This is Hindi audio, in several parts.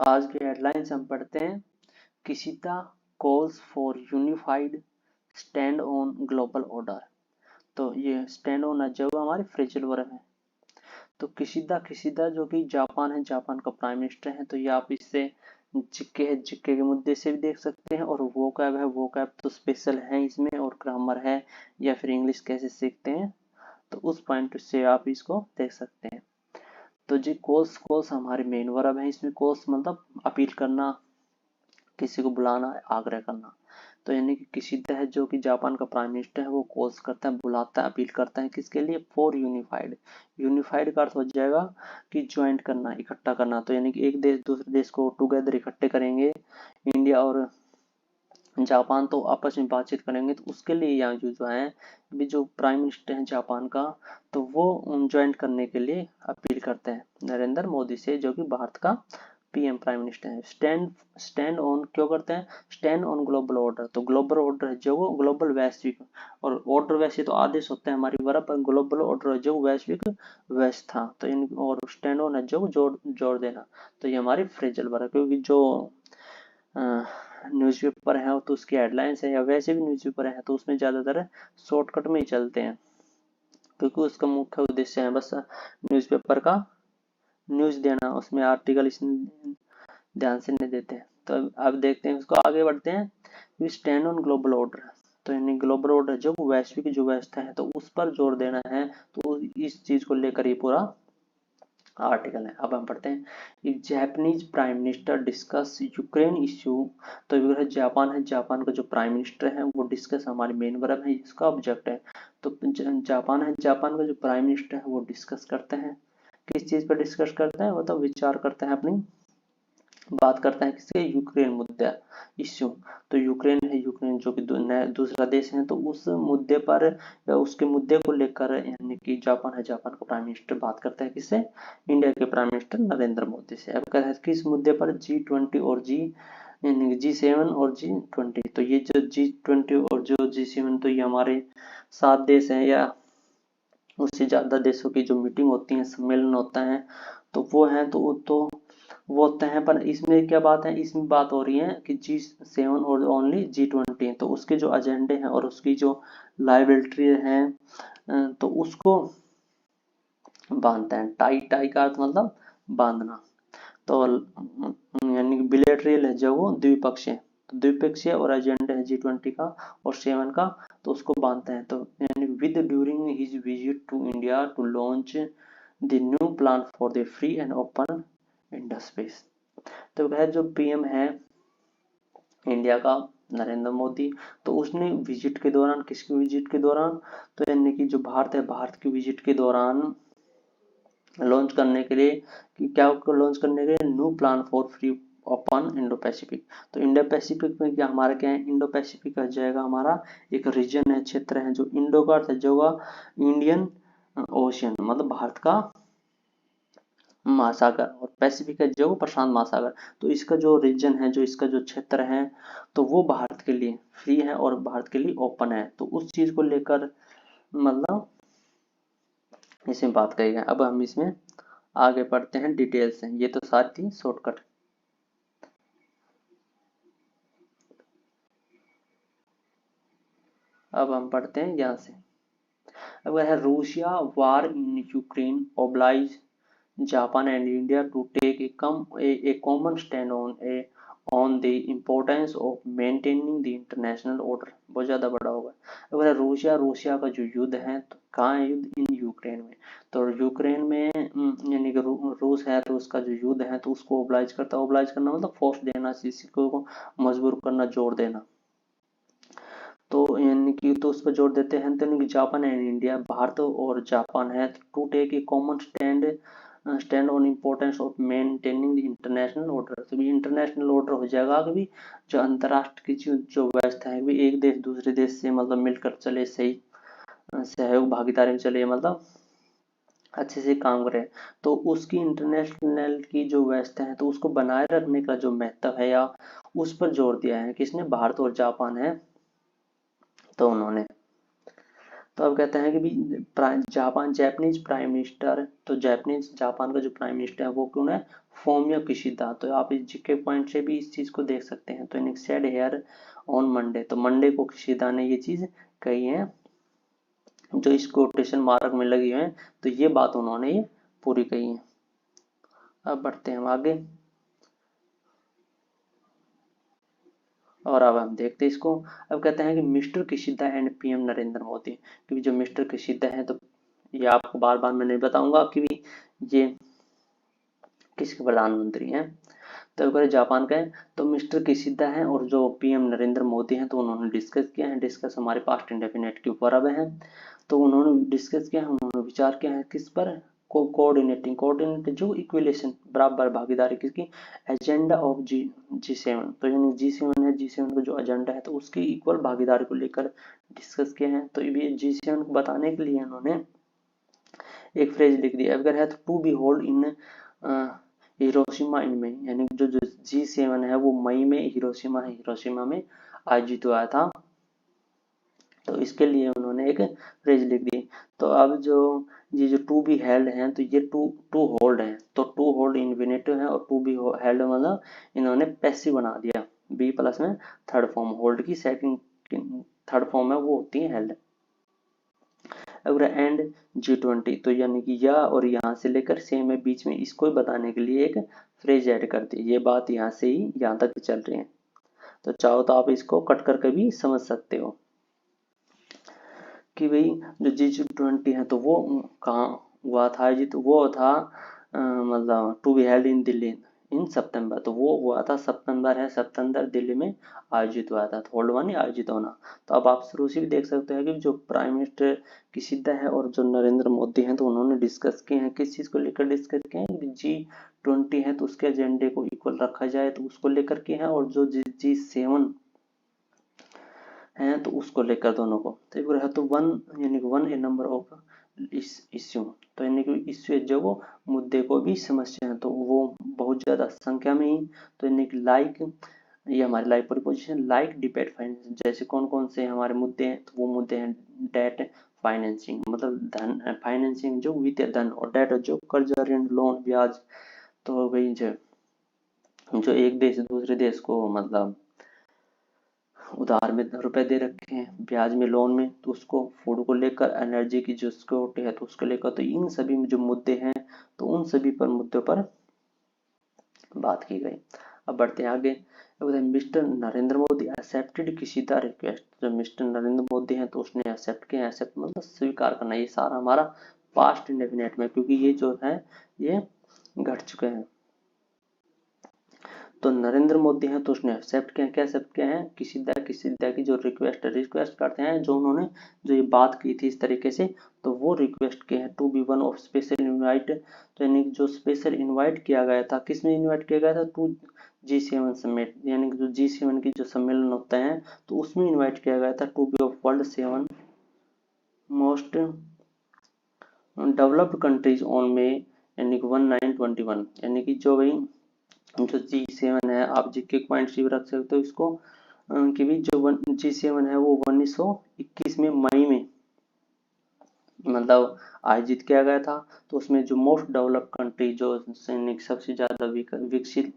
आज की हेडलाइंस हम पढ़ते हैं। Kishida calls for unified stand on global order. तो ये स्टैंड ऑन जो हमारी फ्रेजल वर्ब है। तो किशिदा जो कि जापान है, जापान का प्राइम मिनिस्टर है। तो ये आप इससे जिक्के के मुद्दे से भी देख सकते हैं, और वोकैब है, वोकैब तो स्पेशल है इसमें, और ग्रामर है, या फिर इंग्लिश कैसे सीखते हैं तो उस पॉइंट से आप इसको देख सकते हैं। तो जी कॉल्स कॉल्स हमारे मेन वर्ब है। इसमें कॉल्स मतलब अपील करना, किसी को बुलाना, आग्रह करना। तो यानी कि किशिदा है जो कि जापान का प्राइम मिनिस्टर है, वो कॉल्स करता है, बुलाता है, अपील करता है किसके लिए? For unified. यूनिफाइड का अर्थ हो जाएगा कि ज्वाइंट करना, इकट्ठा करना। तो यानी कि एक देश दूसरे देश को टुगेदर इकट्ठे करेंगे। इंडिया और जापान तो आपस में बातचीत करेंगे, तो उसके लिए यहाँ जो है अभी जो प्राइम मिनिस्टर है जापान का, तो वो ज्वाइंट करने के लिए अपील करते हैं नरेंद्र मोदी से, जो कि भारत का पीएम प्राइम मिनिस्टर है। स्टैंड स्टैंड ऑन क्यों करते हैं? Stand on global order. तो ग्लोबल ऑर्डर है जो वो ग्लोबल वैश्विक, और ऑर्डर वैसे तो आदेश होते हैं हमारी वर्ब, पर ग्लोबल ऑर्डर है जो वैश्विक व्यवस्था। तो इन और स्टैंड ऑन है जो जोड़ देना। तो ये हमारी फ्रेजल वर्ब है, क्योंकि जो न्यूज़पेपर है तो उसकी हेडलाइंस है, या वैसे भी न्यूज़पेपर है तो उसमें ज़्यादातर शॉर्टकट में ही चलते हैं, क्योंकि उसका मुख्य उद्देश्य है बस न्यूज़पेपर का न्यूज़ देना, उसमें आर्टिकल इसमें ध्यान से नहीं देते हैं। तो अब देखते हैं, उसको आगे बढ़ते हैं। We stand on global order. तो यानी ग्लोबल ऑर्डर जो वैश्विक जो व्यवस्था है तो उस पर जोर देना है। तो इस चीज को लेकर ये पूरा आर्टिकल है। अब हम पढ़ते हैं। Japanese prime minister discuss Ukraine issue. तो ये जापान है, जापान का जो प्राइम मिनिस्टर है वो डिस्कस, हमारी मेन वर्ब है, इसका ऑब्जेक्ट है। तो जापान है, जापान का जो प्राइम मिनिस्टर है वो डिस्कस करते हैं। किस चीज पर डिस्कस करते हैं? वो तो विचार करते हैं, अपनी बात करता है किसके? यूक्रेन मुद्दा इश्यू। तो यूक्रेन है, यूक्रेन जो कि दूसरा देश है, तो उस मुद्दे पर या उसके मुद्दे को लेकर यानी कि जापान है, जापान का प्राइम मिनिस्टर बात करता है किससे? इंडिया के प्राइम मिनिस्टर नरेंद्र मोदी से। अब कहता है किस मुद्दे पर? G20 और यानी G7 और G20। तो ये जो G20 और जो G7, तो ये हमारे 7 देश हैं या उससे ज्यादा देशों की जो मीटिंग होती है, सम्मेलन होता है, तो वो है, तो वो होते हैं। पर इसमें क्या बात है? इसमें बात हो रही है कि G7 और ओनली G20, तो उसके जो एजेंडे हैं और उसकी जो लाइबिलिटी है, तो उसको बांधते हैं। टाई टाई का अर्थ मतलब बांधना। तो यानी बिलेटरल है जो वो द्विपक्षीय, तो द्विपक्षीय और एजेंडा है G20 का और 7 का, तो उसको बांधते हैं। तो यानी with during his visit to India to launch the new plan for the free and open Indus space. तो वह जो पीएम है इंडिया का, नरेंद्र मोदी, तो उसने विजिट के दौरान, किसकी विजिट के दौरान? तो यानी कि जो भारत है, भारत की विजिट के दौरान लॉन्च करने के लिए, कि क्या लॉन्च करने के लिए? New plan for free open Indo Pacific. तो इंडो पैसिफिक में क्या हमारा क्या है? इंडो पैसिफिक आ जाएगा हमारा एक रीजन है, क्षेत्र है। जो इंडो का अर्थ है जो इंडियन ओशियन, मतलब भारत का महासागर, और पैसिफिक है जो प्रशांत महासागर। तो इसका जो रीजन है, जो इसका जो क्षेत्र है, तो वो भारत के लिए फ्री है और भारत के लिए ओपन है। तो उस चीज को लेकर मतलब इसमें बात कही गई। अब हम इसमें आगे पढ़ते हैं, डिटेल्स हैं, ये तो सारी थी शॉर्टकट। अब हम पढ़ते हैं यहाँ से। अब है Russia war in Ukraine oblige Japan and India to take a common stand on the importance of maintaining the international order। बहुत ज्यादा बड़ा होगा। अगर रूसिया का जो युद्ध है, तो कहाँ है युद्ध? इन यूक्रेन में। तो यूक्रेन में यानी कि रूस है, रूस का जो युद्ध है तो उसको ओब्लाइज करता है। ओब्लाइज करना मतलब फोर्स देना, किसी को मजबूर करना, जोर देना। तो यानी कि तो उस पर जोर देते हैं। तो यानी कि जापान एंड इंडिया, भारत और जापान है, to take a common stand on importance of maintaining the international order. तो भी इंटरनेशनल ऑर्डर हो जाएगा कि भी जो अंतर्राष्ट्र की जो व्यवस्था है, भी एक देश दूसरे देश से मतलब मिलकर चले, सही सहयोग भागीदारी में चले, मतलब अच्छे से काम करे। तो उसकी इंटरनेशनल की जो व्यवस्था है तो उसको बनाए रखने का जो महत्व है, या उस पर जोर दिया है किसने? भारत और जापान है, तो उन्होंने। तो अब कहते हैं कि भी जापानीज प्राइम मिनिस्टर, तो जापान का जो प्राइम मिनिस्टर है वो कौन है, फोमियो किशिदा। तो आप इस जीके पॉइंट से भी इस चीज को देख सकते हैं। तो इन सेड हेयर ऑन मंडे, तो मंडे को किशिदा ने ये चीज कही है, जो इस कोटेशन मार्क में लगी है, तो ये बात उन्होंने ये पूरी कही है। अब बढ़ते हैं हम आगे, और अब हम देखते हैं इसको। अब कहते हैं कि mister Kishida and PM Narendra Modi, क्योंकि जो मिस्टर किशिदा है, तो ये आपको बार बार मैं नहीं बताऊंगा कि भी ये किसके प्रधानमंत्री हैं। तो अगर जापान का है, तो मिस्टर किशिदा है और जो पीएम नरेंद्र मोदी हैं, तो उन्होंने डिस्कस किया है। डिस्कस हमारे पास्ट इंडेफिनेट के ऊपर अब है, तो उन्होंने डिस्कस किया है, उन्होंने विचार किया है किस पर, को कोऑर्डिनेट जो इक्विलेशन बराबर भागीदारी किसकी, एजेंडा ऑफ जी 7। तो यानी जी 7 है, जी 7 का जो एजेंडा है, तो उसकी इक्वल भागीदारी को लेकर डिस्कस किया है। तो ये जी 7 को बताने के लिए उन्होंने एक फ्रेज लिख दिया, अगर है तो to be hold in Hiroshima in May, यानी जो जो जी 7 है वो मई में हिरोशिमा में आयोजित हुआ था। तो इसके लिए उन्होंने एक फ्रेज लिख दी। तो अब जो ये जो टू बी हेल्ड है, तो ये टू टू होल्ड है, तो टू होल्ड इन्फिनेटिव है, और टू बी हेल्ड मतलब इन्होंने पैसिव बना दिया, बी प्लस में थर्ड फॉर्म, होल्ड की सेकंड थर्ड फॉर्म है वो होती है हेल्ड। अगर एंड जी 20, तो यानी कि या और यहाँ से लेकर सेम है बीच में, इसको बताने के लिए एक फ्रेज ऐड कर दी। ये बात यहाँ से ही यहाँ तक चल रही है, तो चाहो तो आप इसको कट करके भी समझ सकते हो कि भाई जो जी 20 है, तो वो कहाँ हुआ था आयोजित, तो वो था मतलब to be held in Delhi in सितंबर, तो वो हुआ था सितंबर दिल्ली में आयोजित हुआ था, होल्ड मानी आयोजित होना। तो अब आप शुरू से भी देख सकते हैं कि जो प्राइम मिनिस्टर किशिदा है और जो नरेंद्र मोदी हैं, तो उन्होंने डिस्कस किए हैं, किस चीज़ को लेकर डिस्कस किए हैं, जी 20 है तो उसके एजेंडे को इक्वल रखा जाए, तो उसको लेकर के हैं, और जो जी 7 हैं तो उसको लेकर दोनों को। तो एक बार है तो वन, यानी कि one A number of issue, तो यानी कि इश्यू जो वो मुद्दे को भी समस्या है, तो वो बहुत ज़्यादा संख्या में ही। तो यानी कि लाइक, ये हमारी like preposition, like debit finance, जैसे कौन कौन से हमारे मुद्दे हैं, तो वो मुद्दे हैं डेट फाइनेंसिंग, मतलब धन फाइनेंसिंग जो वित्तीय धन, और डेट जो कर्जा ऋण लोन ब्याज। तो भाई जो एक देश दूसरे देश को मतलब उधार में रुपए दे रखे हैं, ब्याज में लोन में, तो उसको फूड को लेकर, एनर्जी की जो सिक्योरिटी है तो उसको लेकर, तो इन सभी में जो मुद्दे हैं, तो उन सभी पर मुद्दों पर बात की गई। अब बढ़ते हैं आगे। Mister Narendra Modi accepted Kishida request, जो मिस्टर नरेंद्र मोदी हैं तो उसने एक्सेप्ट किया, एक्सेप्ट मतलब स्वीकार करना, ये सारा हमारा पास्ट इंडेफिनेट में, क्योंकि ये जो है ये घट चुके हैं। तो नरेंद्र मोदी हैं तो उसने एक्सेप्ट किया, क्या एक्सेप्ट किया है, किशिदा की जो रिक्वेस्ट करते हैं, जो उन्होंने जो ये बात की थी इस तरीके से, तो वो रिक्वेस्ट किए हैं to be one of special invite. तो यानी जो स्पेशल इनवाइट किया गया था, किस में इनवाइट किया गया था, टू जी 7 समिट, यानी कि जो जी 7 की जो सम्मेलन होता है, तो उसमें इन्वाइट किया गया था to be of world 7 most developed countries on में, यानी कि 1921, यानी कि जो भाई जो जी 7 है, आप जी के पॉइंट भी रख सकते हो इसको, कि भी जो जी 7 है वो 1921 में मई में मतलब आयोजित किया गया था। तो उसमें जो मोस्ट डेवलप्ड कंट्री, जो सबसे ज्यादा विकसित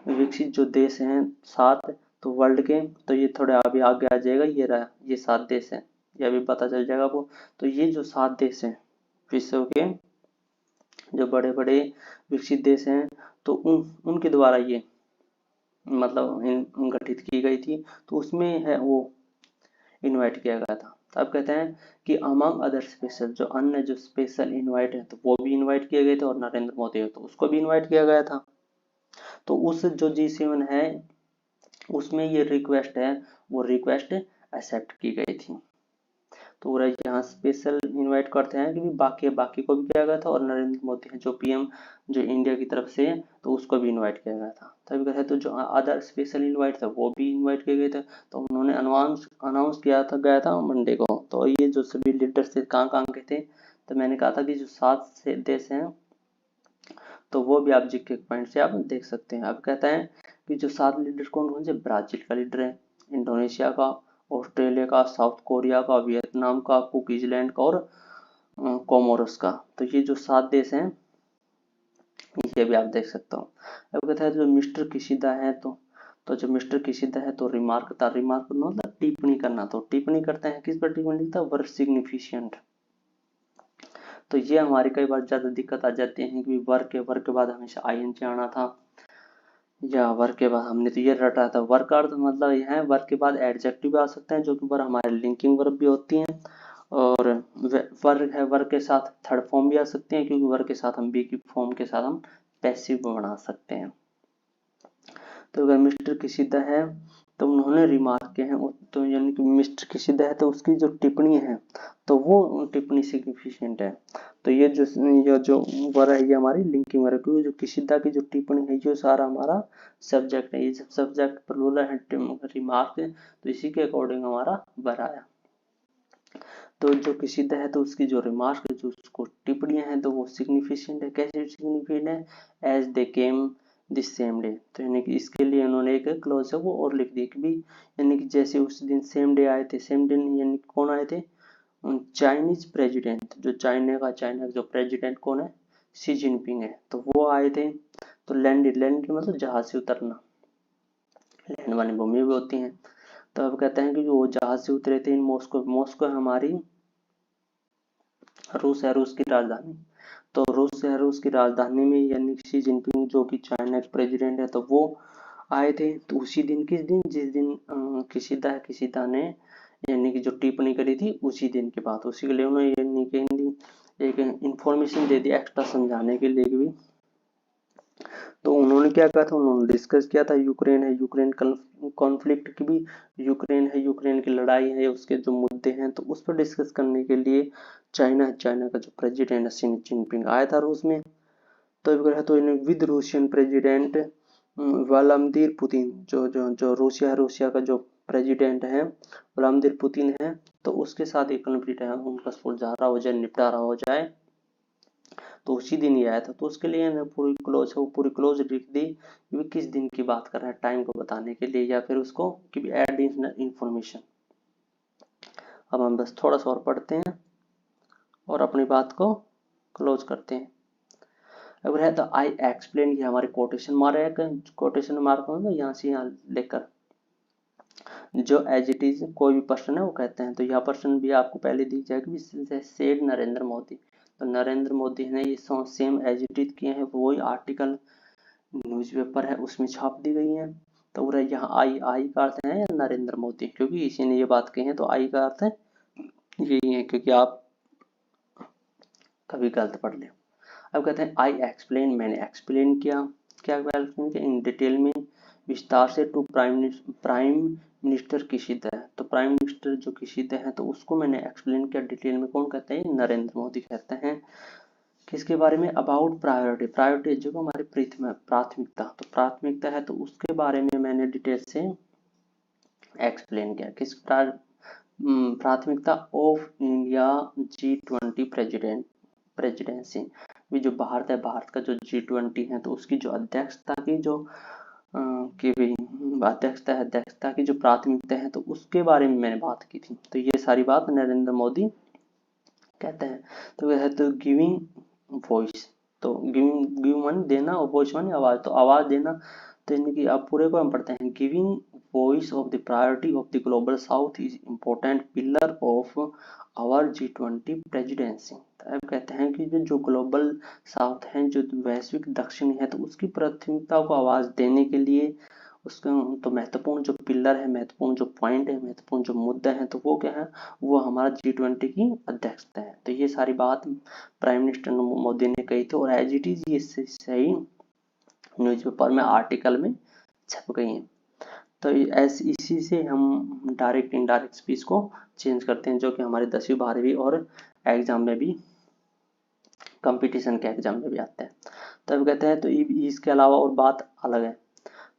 विकसित जो देश हैं 7, तो वर्ल्ड के, तो ये थोड़े अभी आगे आ जाएगा, ये रहा, ये 7 देश हैं, ये अभी पता चल जाएगा आपको। तो ये जो 7 देश हैं विश्व के जो बड़े बड़े विकसित देश हैं, तो उनके द्वारा ये मतलब गठित की गई थी, तो उसमें है वो इनवाइट किया गया था। तो अब कहते हैं कि अमंग अदर स्पेशल, जो अन्य जो स्पेशल इनवाइट है, तो वो भी इनवाइट किए गए थे, और नरेंद्र मोदी है तो उसको भी इनवाइट किया गया था। तो उस जो जी 7 है उसमें ये रिक्वेस्ट है, वो रिक्वेस्ट एक्सेप्ट की गई थी। तो वो यहाँ स्पेशल इनवाइट करते हैं कि बाकी बाकी को भी किया गया था, और नरेंद्र मोदी है जो पीएम जो इंडिया की तरफ से है, तो उसको भी इनवाइट किया गया था। तभी कहते हैं तो जो अदर स्पेशल इनवाइट था वो भी इनवाइट किए गए थे, तो उन्होंने अनाउंस किया था गया था मंडे को। तो ये जो सभी लीडर्स थे कहाँ कहाँ के थे, तो मैंने कहा था कि जो 7 से देश हैं, तो वो भी आप जीके पॉइंट से आप देख सकते हैं। अब कहता है कि जो 7 लीडर कौन कौन से, ब्राजील का लीडर है, इंडोनेशिया का, ऑस्ट्रेलिया का, साउथ कोरिया का, वियतनाम का, कुक आइलैंड का और कोमोरोस का। तो ये जो 7 देश हैं ये भी आप देख सकते हो। अब कहता है जो मिस्टर किशिदा है तो जो मिस्टर किशिदा है तो रिमार्क था, रिमार्क मतलब टिप्पणी करना, तो टिप्पणी करते हैं किस पर टिप्पणी लिखता है, वर्ड सिग्निफिकेंट। तो ये हमारी कई बार ज्यादा दिक्कत आ जाती है कि वर्क के बाद हमेशा आईएनजी आना था, या वर्क के बाद हमने तो ये रटा था। वर्क अर्थ मतलब यह है वर्क के बाद एडजेक्टिव भी आ सकते हैं जो कि वर्ब हमारे लिंकिंग वर्ब भी होती हैं, और वर्क है वर्क के साथ थर्ड फॉर्म भी आ सकते हैं, क्योंकि वर्क के साथ हम बी की फॉर्म के साथ हम पैसिव बना सकते हैं। तो अगर मिस्टर किशिदा है तो उन्होंने रिमार्क किए हैं, तो यानी कि मिस्टर किशिदा है तो उसकी जो टिप्पणी है तो वो टिप्पणी सिग्निफिकेंट है। तो ये जो वर्ड है ये हमारी लिंकिंग वर्ड है, क्योंकि जो किशिदा की जो टिप्पणी है ये सारा हमारा सब्जेक्ट है, ये जब सब्जेक्ट प्लूरल है रिमार्क है तो इसी के अकॉर्डिंग हमारा वर्ड आया। तो जो किशिदा है तो उसकी जो रिमार्क है, जो उसको टिप्पणियां हैं तो वो सिग्निफिकेंट है। कैसे सिग्निफिकेंट है, as they came this same day. तो यानी कि इसके लिए उन्होंने एक क्लॉज है वो और लिख दी कि भी यानी कि जैसे उस दिन सेम डे आए थे, सेम डे यानी कौन आए थे, चाइनीज प्रेसिडेंट, जो चाइना का जो प्रेसिडेंट कौन है, शी जिनपिंग है, तो वो आए थे। तो लैंड मतलब जहाज से उतरना, लैंड वाली भूमि भी होती है। तो अब कहते हैं कि जो वो जहाज से उतरे थे इन मॉस्को, मॉस्को हमारी रूस है, रूस की राजधानी। तो रूस है, रूस की राजधानी में यानी शी जिनपिंग जो कि चाइना के प्रेसिडेंट है तो वो आए थे। तो उसी दिन, किस दिन, जिस दिन किशिदा ने यानी कि जो टिप्पणी करी थी उसी दिन की बात, उसी के लिए उन्होंने यानी कि एक इंफॉर्मेशन दे दी एक्स्ट्रा समझाने के लिए भी। तो उन्होंने क्या कहा था, उन्होंने डिस्कस किया था यूक्रेन है, यूक्रेन कॉन्फ्लिक्ट की भी, यूक्रेन है, यूक्रेन की लड़ाई है, उसके जो मुद्दे हैं तो उस पर डिस्कस करने के लिए चाइना का जो प्रेसिडेंट है शी जिनपिंग आया था रूस में। तो इन्हें with Russian president Vladimir Putin, जो रूसिया का जो प्रेसिडेंट है व्लादिमीर पुतिन है, तो उसके साथ एक कॉन्फ्लिक्ट है, उनका सुलझारा हो जाए, निपटारा हो जाए, तो उसी दिन ही आया था। तो उसके लिए मैं पूरी क्लोज लिख दी कि किस दिन की बात कर रहा है, टाइम को बताने के लिए, या फिर उसको कि एड इंफॉर्मेशन। अब हम बस थोड़ा सा और पढ़ते हैं और अपनी बात को क्लोज करते हैं। अगर है तो आई एक्सप्लेन, ये हमारे कोटेशन मार्क है, कोटेशन मार्क मतलब यहाँ से यहाँ लेकर जो एज इट इज कोई भी पर्सन है वो कहते हैं, तो यह पर्सन भी आपको पहले दिख जाएगा, सेड नरेंद्र मोदी। तो नरेंद्र मोदी ने ये सेम एज इट इज किए हैं, वही आर्टिकल न्यूज़पेपर है उसमें छाप दी गई है। तो यहाँ आई का अर्थ है नरेंद्र मोदी, क्योंकि इसी ने ये बात कही है, तो आई का अर्थ है यही है, क्योंकि आप कभी गलत पढ़ ले। अब कहते हैं आई एक्सप्लेन, मैंने एक्सप्लेन किया, क्या एक्सप्लेन किया, इन डिटेल में विस्तार से टू प्राइम मिनिस्टर किशिदा है। तो प्राइम मिनिस्टर जो किशिदा है तो उसको मैंने एक्सप्लेन किया डिटेल में, कौन कहते हैं, नरेंद्र मोदी कहते हैं। किसके बारे में, अबाउट प्रायोरिटी, प्रायोरिटी जो हमारी प्राथमिकता, तो प्राथमिकता है तो उसके बारे में मैंने डिटेल से एक्सप्लेन किया। किस प्राथमिकता ऑफ इंडिया G20 प्रेसिडेंसी, भी जो भारत है, भारत का जो G20 है तो उसकी जो अध्यक्षता की जो की भी अध्यक्षता की जो प्राथमिकता है तो उसके बारे में मैंने बात की थी। तो ये सारी बात नरेंद्र मोदी कहते हैं। तो वह है तो गिविंग वॉइस, तो गिव माने देना और वॉइस माने आवाज, तो आवाज देना। तो यानी कि आप पूरे को हम पढ़ते हैं, giving voice of the priority of the global south is important pillar of our G20 presidency. अब कहते हैं कि जो ग्लोबल साउथ है, जो वैश्विक दक्षिण है, तो उसकी प्राथमिकता को आवाज देने के लिए उसका तो महत्वपूर्ण जो पिलर है, महत्वपूर्ण जो पॉइंट है, महत्वपूर्ण जो मुद्दा है, तो वो क्या है, वो हमारा G20 की अध्यक्षता है। तो ये सारी बात प्राइम मिनिस्टर मोदी ने कही थी, और एज इट इज ये सही न्यूज़पेपर में आर्टिकल में छप गई है। तो इसी से हम डायरेक्ट इनडायरेक्ट स्पीच को चेंज करते हैं, जो कि हमारे 10वीं 12वीं और एग्जाम में भी, कंपटीशन के एग्जाम में भी आते हैं। तो अब कहते हैं तो इसके अलावा और बात अलग है।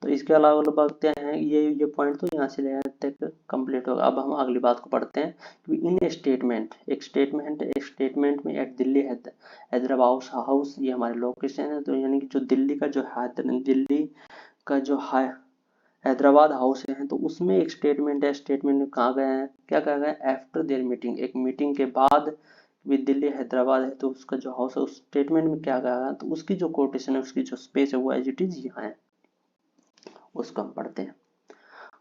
तो इसके अलावा बात क्या है, ये पॉइंट तो यहाँ से ले तक कंप्लीट होगा। अब हम अगली बात को पढ़ते हैं कि इन स्टेटमेंट, एक स्टेटमेंट में एट दिल्ली हैदराबाद हाउस, ये हमारे लोकेशन है। तो यानी कि जो दिल्ली का जो हैदराबाद हाउस है तो उसमें एक स्टेटमेंट है, स्टेटमेंट में कहा गया है, क्या कहा गया है, आफ्टर देयर मीटिंग, एक मीटिंग के बाद भी दिल्ली हैदराबाद है तो उसका जो हाउस है उस स्टेटमेंट में क्या कहा गया, तो उसकी जो कोटेशन है, उसकी जो स्पेस है वो एज इट इज यहाँ है, उसको हम पढ़ते हैं।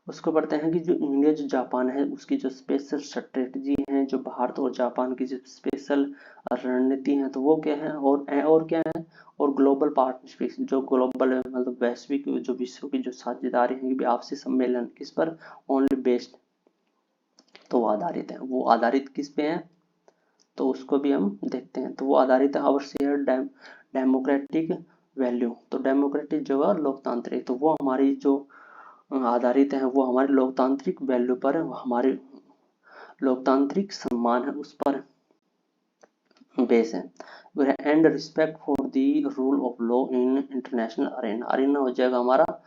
उसको पढ़ते हैं कि जो इंडिया जो जापान है उसकी जो स्पेशल स्ट्रेटजी है, जो भारत और जापान की जो स्पेशल रणनीति है तो वो क्या है, और क्या है, और ग्लोबल पार्टनरशिप, जो ग्लोबल मतलब वैश्विक जो विश्व की जो साझेदारी है कि आपसी सम्मेलन किस पर ओनली बेस्ड, तो वो आधारित है, वो आधारित किस पे है, तो उसको भी हम देखते हैं। तो वो आधारित है आवर शेयर डेमोक्रेटिक वैल्यू, तो डेमोक्रेटिक जो है लोकतांत्रिक, तो वो हमारी जो आधारित है वो हमारे लोकतांत्रिक वैल्यू पर है, हमारे लोकतांत्रिक सम्मान है उस पर बेस है। And respect for the rule of law in international Arena, Arena हो जाएगा हमारा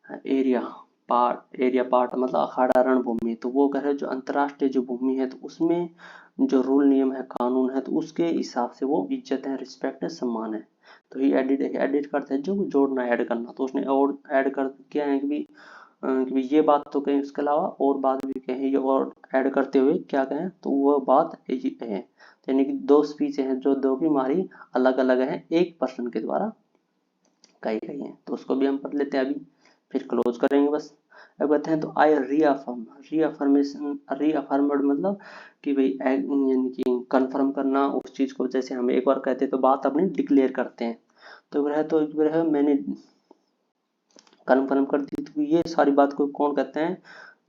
एरिया पार्ट मतलब अखाड़ा रणभूमि, तो वो कह रहे हैं जो अंतरराष्ट्रीय जो भूमि है तो उसमें जो रूल नियम है कानून है तो उसके हिसाब से वो इज्जत है, रिस्पेक्ट है, सम्मान है। तो ये एडिट करते हैं जो जोड़ना ऐड करना, तो उसने और ऐड कर किया है कि ये बात तो कहें, उसके अलावा और बात भी कहें, ये और ऐड करते हुए क्या कहें, तो वो बात ये है, यानी कि दो स्पीच हैं जो दो की हमारी अलग अलग है, एक पर्सन के द्वारा कही गई है, तो उसको भी हम पढ़ लेते हैं अभी, फिर क्लोज करेंगे बस। अब कहते हैं तो आई रीअफर्म्ड मतलब कि भाई यानी कि कंफर्म करना उस चीज को, जैसे हम एक बार कहते हैं तो बात अपनी डिक्लेयर करते हैं, तो एक बार मैंने कन्फर्म कर दी, तो ये सारी बात को कौन कहते हैं,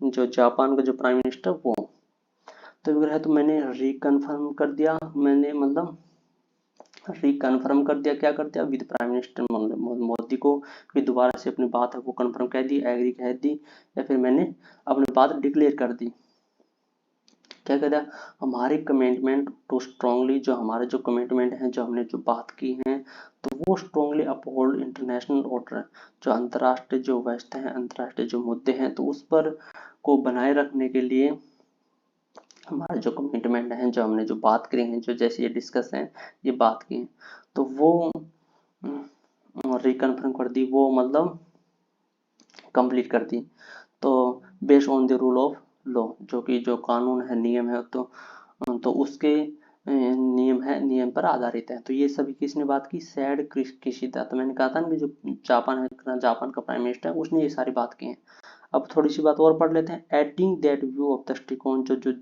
जो जापान का जो प्राइम मिनिस्टर वो, तो है तो मैंने रिकन्फर्म कर दिया, मैंने मतलब रिकन्फर्म कर दिया, क्या कर दिया विद प्राइम मिनिस्टर मोदी को, फिर दोबारा से अपनी बात है वो कन्फर्म कह दी, एग्री कह दी, या फिर मैंने अपनी बात डिक्लेयर कर दी। क्या कहता है, हमारी कमिटमेंट टू स्ट्रांगली, जो हमारे जो कमिटमेंट है, जो हमने जो बात की है तो वो स्ट्रांगली अपहोल्ड इंटरनेशनल ऑर्डर, जो अंतर्राष्ट्रीय जो व्यवस्था है, अंतर्राष्ट्रीय जो मुद्दे हैं तो उस पर को बनाए रखने के लिए हमारा जो कमिटमेंट है, जो हमने जो बात करी है, जो जैसे ये डिस्कस है, ये बात की है, तो वो रिकन्फर्म कर दी, वो मतलब कंप्लीट कर दी। तो based on the rule of law, जो कि जो कानून है, नियम है, तो उसके नियम है, नियम पर आधारित है। तो ये सभी किसने बात की, सैड किशिदा, तो मैंने कहा था ना कि जो जापान का प्राइम मिनिस्टर है उसने ये सारी बात की है। अब थोड़ी सी बात और पढ़ लेते हैं। एटिंग दैट व्यू ऑफ दृष्टिकोण, जो जो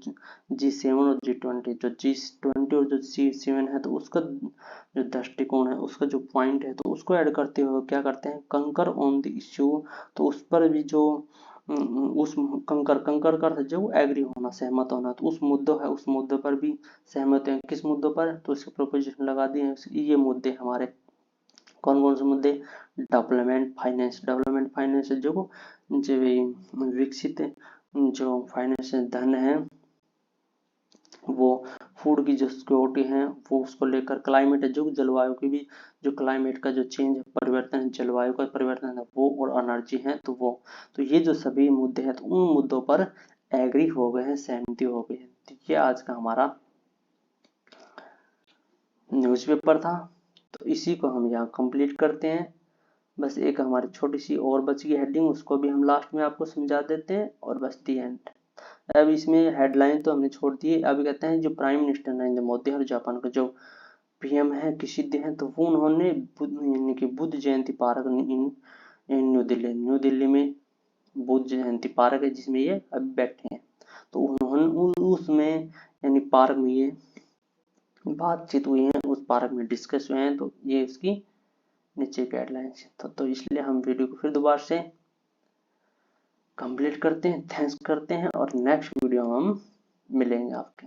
G7 और G20, जो G20 और जो G7 है तो उसका जो दृष्टिकोण है, उसका जो पॉइंट है तो उसको ऐड करते हुए क्या करते हैं, कंकर ऑन द इश्यू, तो उस पर भी जो उस कंकर कर जो एग्री होना, सहमत होना, तो उस मुद्दों है, उस मुद्दे पर भी सहमत है। किस मुद्दों पर, तो इसके प्रोपोजिशन लगा दिए हैं, ये मुद्दे हमारे कौन कौन से मुद्दे, डेवलपमेंट फाइनेंस जो विकसित जो फाइनेंस धन है, वो फूड की जो सिक्योरिटी है वो उसको लेकर, क्लाइमेट है जो जलवायु की भी, जो क्लाइमेट का जो चेंज है, परिवर्तन है, जलवायु का परिवर्तन है वो, और एनर्जी है तो वो, तो ये जो सभी मुद्दे हैं तो उन मुद्दों पर एग्री हो गए हैं, सहमति हो गई है। तो ये आज का हमारा न्यूज़पेपर था, तो इसी को हम यहाँ कंप्लीट करते हैं। बस एक हमारी छोटी सी और बच गई हेडिंग, उसको भी हम लास्ट में आपको समझा देते हैं, और बस दी एंड। अब इसमें हेडलाइन तो हमने छोड़ दी, अभी कहते हैं जो प्राइम मिनिस्टर नरेंद्र मोदी और जापान का जो पीएम है किशिदे हैं, तो वो उन्होंने यानी कि बुद्ध जयंती पार्क इन न्यू दिल्ली में बुद्ध जयंती पार्क है जिसमें ये अभी बैठे हैं, तो उन्होंने उसमें यानी पार्क में ये बातचीत हुई है, उस पार्क में डिस्कस हुए हैं, तो ये इसकी नीचे गाइडलाइंस है। तो इसलिए हम वीडियो को फिर दोबारा से कंप्लीट करते हैं, थैंक्स करते हैं, और नेक्स्ट वीडियो में हम मिलेंगे आपके।